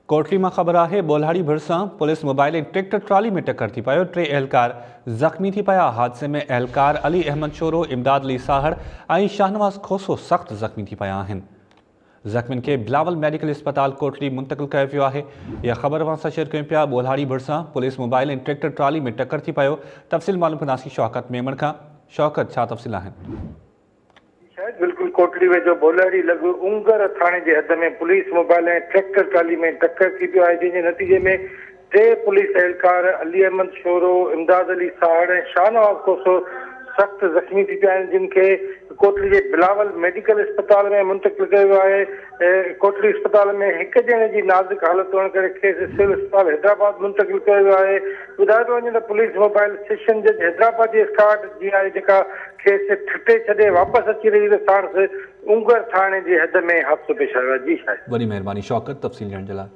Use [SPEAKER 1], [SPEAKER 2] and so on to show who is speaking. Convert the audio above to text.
[SPEAKER 1] कोटली में खबर है बोल्हाड़ी भरिसां पुलिस मोबाइल ट्रैक्टर ट्राली में टक्कर थी पायो। 3 एहलकार जख्मी थी पाया। हादसे में एहलकार अली अहमद शोरो, इमदाद अली साहड़ और शाहनवाज खोसो सख्त जख्मी थी पाया आहिनि। जख्मिन के बिलावल मेडिकल अस्पताल कोटली मुंतकिल किया वियो आहे। यह खबर असां शेयर कयूं पिया। बोल्हाड़ी भरिसां पुलिस मोबाइल ट्रैक्टर ट्राली में टक्कर थी पायो। तफ़सील मालूम कंदासीं शौकत मेमण खां। शौकत, छा तफ़सील आहिनि?
[SPEAKER 2] बिल्कुल कोटली वेझो बोल्हाड़ी लॻ उंगर थाणे जे हद में पुलिस मोबाइल ऐं ट्रैक्टर ट्राली में टक्कर थी पियो आहे, जंहिंजे नतीजे में 3 पुलिस एहलकार अली अहमद शोरो, इमदाद अली साहड़ ऐं शाहनवाज खोसो सख्त जख्मी थी पिया आहिनि, जिन खे कोटली जे बिलावल मेडिकल अस्पताल में मुंतकिल कयो वियो आहे। कोटली अस्पताल में हिकु ॼणे जी नाज़ुक हालत हुअण करे खेसि सिविल अस्पताल हैदराबाद मुंतकिल कयो वियो आहे। ॿुधायो थो वञे त पुलिस मोबाइल सेशन जज हैदराबाद जी स्क्वाड जी आहे, जेका खेसि ठटे छॾे वापसि अची रही त साणुसि उंगर थाणे जे हद में हादसो पेश आयो आहे। जी शायदि।
[SPEAKER 1] वॾी महिरबानी शौकत तफ़सील ॾियण जे लाइ।